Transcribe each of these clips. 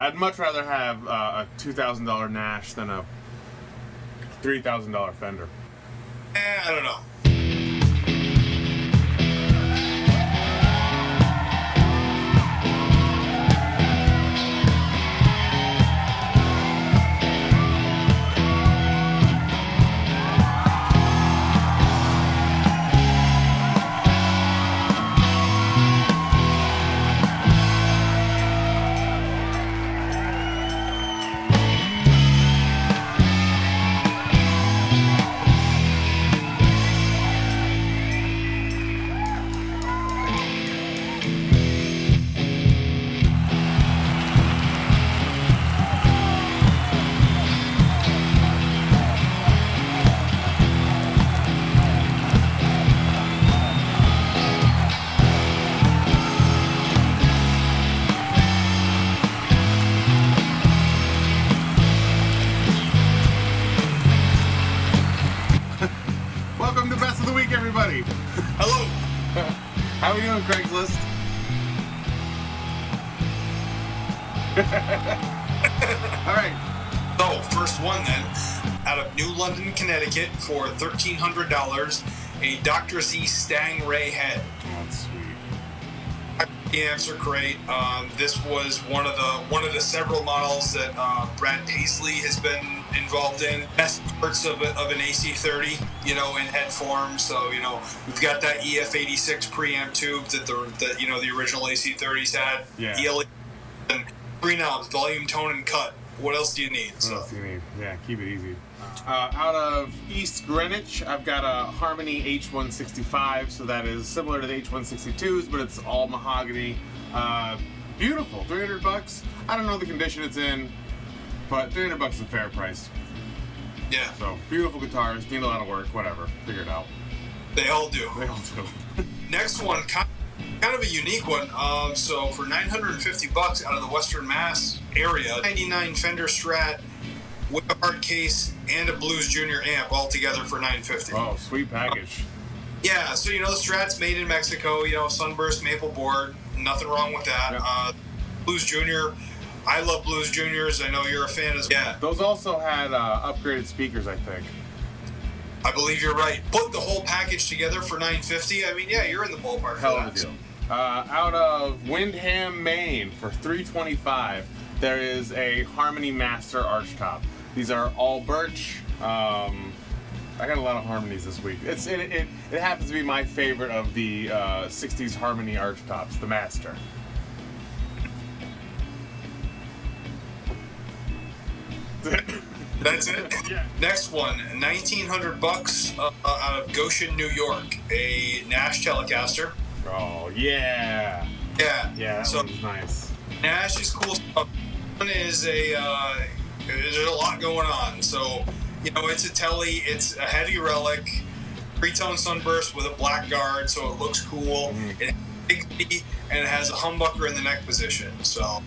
I'd much rather have a $2,000 Nash than a $3,000 Fender. I don't know. Welcome to Best of the Week, everybody. Hello. How are we doing, Craigslist? All right. So, first one then, out of New London, Connecticut, for $1,300, a Dr. Z Stangray head. Oh, that's sweet. The answer great. This was one of the several models that Brad Paisley has been involved in. Best parts of an AC30, in head form. So we've got that EF86 preamp tube that the original AC30s had. Yeah. ELE and 3 knobs, volume, tone, and cut. What else do you need? What else do you need? Yeah, keep it easy. Out of East Greenwich, I've got a Harmony H165, so that is similar to the H162s, but it's all mahogany. Beautiful, $300. I don't know the condition it's in, but $300 is a fair price. Yeah. So, beautiful guitars, need a lot of work, whatever, figure it out. They all do. They all do. Next one, kind of a unique one. So for $950 out of the Western Mass area, 99 Fender Strat with a hard case and a Blues Junior amp all together for $950. Oh, sweet package. Yeah, so the Strat's made in Mexico, Sunburst maple board, nothing wrong with that. Yep. Blues Junior, I love Blues Juniors. I know you're a fan as well. Yeah. Those also had upgraded speakers, I think. I believe you're right. Put the whole package together for $950. I mean, yeah, you're in the ballpark. Hell for of a that. deal. Out of Windham, Maine, for $325, there is a Harmony Master archtop. These are all birch. I got a lot of Harmonies this week. It happens to be my favorite of the 60s Harmony archtops, the Master. That's it. Yeah. Next one, $1,900 out of Goshen, New York, a Nash Telecaster. Oh, yeah. Yeah. Yeah, that So one's nice. Nash is cool stuff. One is there's a lot going on. So it's a Tele, it's a heavy relic, three-tone sunburst with a black guard, so it looks cool. Mm-hmm. It has a big feet and it has a humbucker in the neck position. So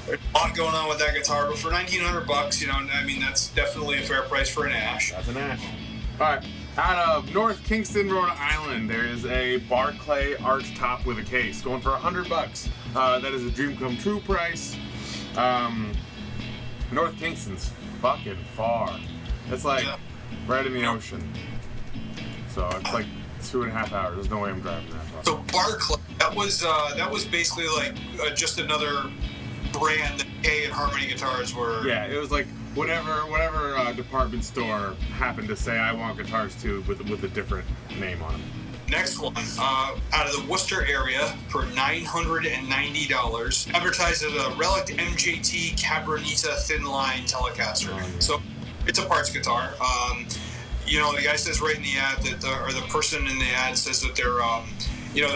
there's a lot going on with that guitar, but for $1,900, that's definitely a fair price for a Nash. That's a Nash. All right. Out of North Kingston, Rhode Island, there is a Barclay archtop with a case, going for $100. That is a dream come true price. North Kingston's fucking far. It's like right in the ocean. So it's like 2.5 hours. There's no way I'm driving that far. So Barclay, that was basically like just another brand that Kay and Harmony guitars were. Yeah, it was like whatever department store happened to say I want guitars too with a different name on them. Next one, out of the Worcester area for $990, advertised as a Relic MJT Cabronita thin line Telecaster. Oh, yeah. So it's a parts guitar. The guy says right in the ad that, or the person in the ad says that they're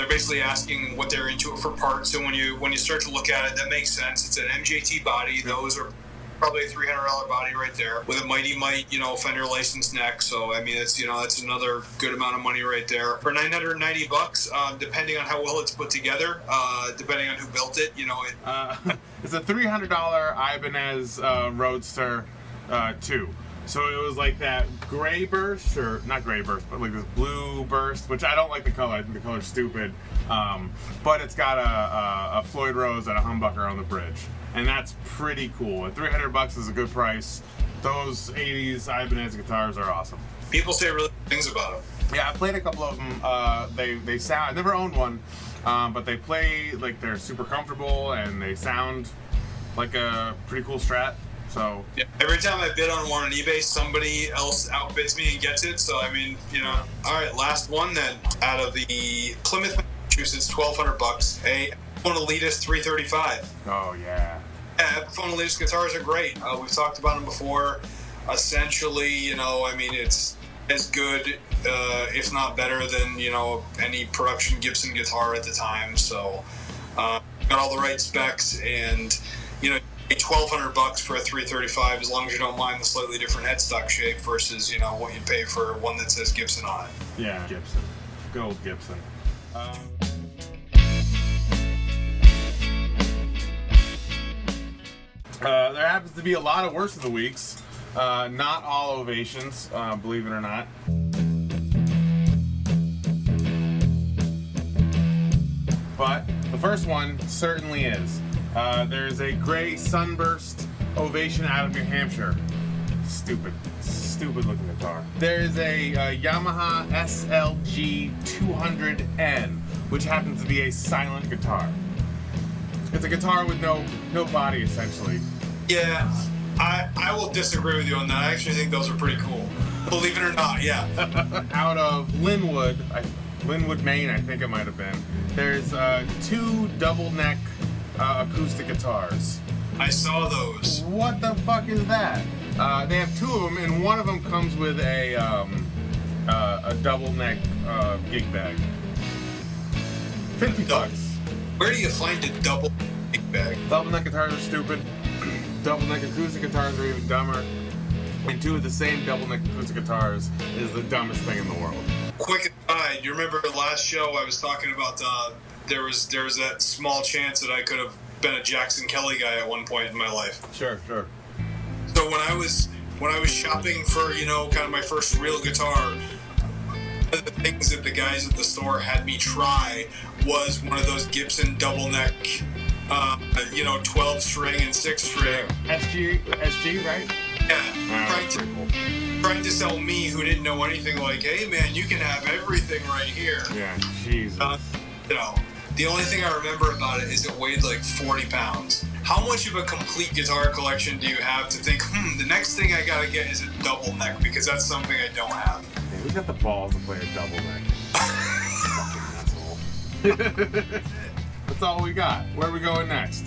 basically asking what they're into it for parts. And when you start to look at it, that makes sense. It's an MJT body. Those are probably a $300 body right there with a Mighty Mite, Fender licensed neck. So that's another good amount of money right there for $990. Depending on how well it's put together, depending on who built it, It's a $300 Ibanez Roadster 2. So it was like that gray burst, or not gray burst, but like this blue burst, which I don't like the color. I think the color's stupid. But it's got a Floyd Rose and a humbucker on the bridge, and that's pretty cool. And $300 is a good price. Those 80s Ibanez guitars are awesome. People say really good things about them. Yeah, I played a couple of them. They sound. I never owned one, but they play like they're super comfortable and they sound like a pretty cool Strat. So yeah, every time I bid on one on eBay, somebody else outbids me and gets it. So I mean, all right, last one then. Out of the Plymouth, Massachusetts, $1,200. A Epiphone Elitis 335. Oh yeah. Yeah, Epiphone Elitis guitars are great. We've talked about them before. Essentially, I mean, it's as good, if not better than any production Gibson guitar at the time. So got all the right specs, and $1,200 for a 335, as long as you don't mind the slightly different headstock shape versus what you pay for one that says Gibson on it. Yeah, Gibson, good old Gibson. There happens to be a lot of worst of the weeks. Not all ovations, believe it or not. But the first one certainly is. There's a gray Sunburst Ovation out of New Hampshire. Stupid looking guitar. There's a Yamaha SLG 200N, which happens to be a silent guitar. It's a guitar with no body, essentially. Yeah, I will disagree with you on that. I actually think those are pretty cool. Believe it or not, yeah. Out of Linwood, Maine, I think it might have been. There's 2 double neck acoustic guitars. I saw those. What the fuck is that? They have 2 of them, and one of them comes with a double neck gig bag. $50. Where do you find a double gig bag? Double neck guitars are stupid. Double neck acoustic guitars are even dumber. And 2 of the same double neck acoustic guitars is the dumbest thing in the world. Quick aside, you remember the last show I was talking about there was that small chance that I could have been a Jackson Kelly guy at one point in my life. Sure. So when I was shopping for kind of my first real guitar, one of the things that the guys at the store had me try was one of those Gibson double neck 12 string and 6 string. SG, right? Yeah. Trying to sell me, who didn't know anything, like, hey man, you can have everything right here. Yeah, Jesus. The only thing I remember about it is it weighed like 40 pounds. How much of a complete guitar collection do you have to think, the next thing I gotta get is a double neck, because that's something I don't have. Yeah, who's got the balls to play a double neck? Fucking asshole. That's all we got. Where are we going next?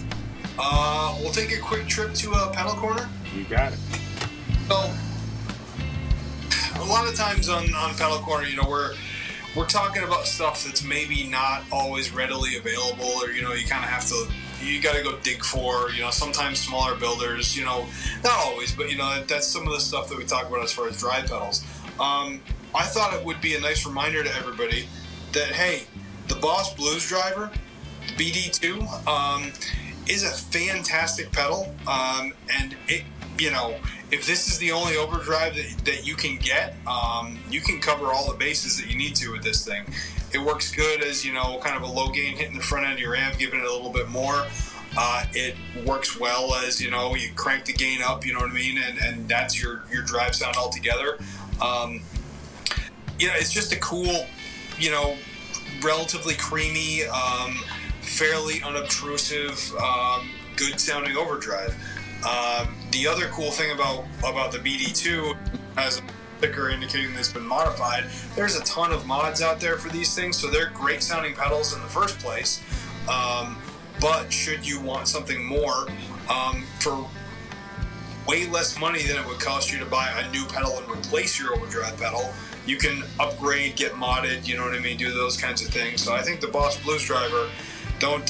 We'll take a quick trip to Pedal Corner. You got it. So, a lot of times on Pedal Corner, we're talking about stuff that's maybe not always readily available, or you kind of have to, you got to go dig for. Sometimes smaller builders, not always, but that's some of the stuff that we talk about as far as drive pedals. I thought it would be a nice reminder to everybody that, hey, the Boss Blues Driver, BD2, is a fantastic pedal, and it, if this is the only overdrive that you can get, you can cover all the bases that you need to with this thing. It works good as, kind of a low gain hitting the front end of your amp, giving it a little bit more. It works well as, you crank the gain up, you know what I mean? And that's your drive sound altogether. It's just a cool, relatively creamy, fairly unobtrusive, good sounding overdrive. The other cool thing about the BD2, as a sticker indicating that it's been modified, there's a ton of mods out there for these things, so they're great sounding pedals in the first place. But should you want something more, for way less money than it would cost you to buy a new pedal and replace your overdrive pedal, you can upgrade, get modded, you know what I mean, do those kinds of things. So I think the Boss Blues Driver, don't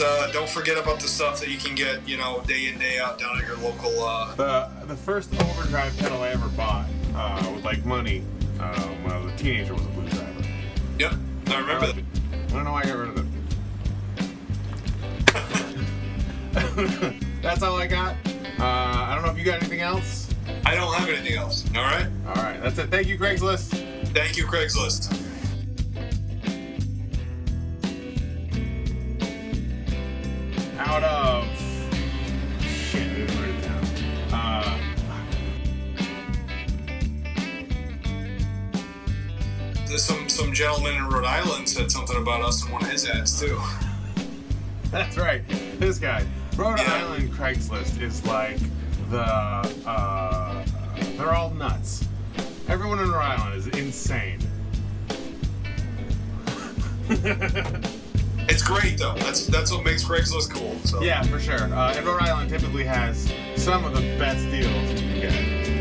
forget about the stuff that you can get, day in, day out down at your local. The first overdrive pedal I ever bought with like money when I was a teenager was a Blues Driver. Yep, I remember that. I don't know why I got rid of it. That's all I got. I don't know if you got anything else. I don't have anything else. All right. All right, that's it. Thank you, Craigslist. Thank you, Craigslist. Out of shit, I didn't write it down. There's some gentleman in Rhode Island said something about us in one of his ads too. That's right. This guy, Rhode Yeah. Island Craigslist is like they're all nuts. Everyone in Rhode Island is insane. It's great though. That's what makes Craigslist cool. So. Yeah, for sure. And Rhode Island typically has some of the best deals you can get.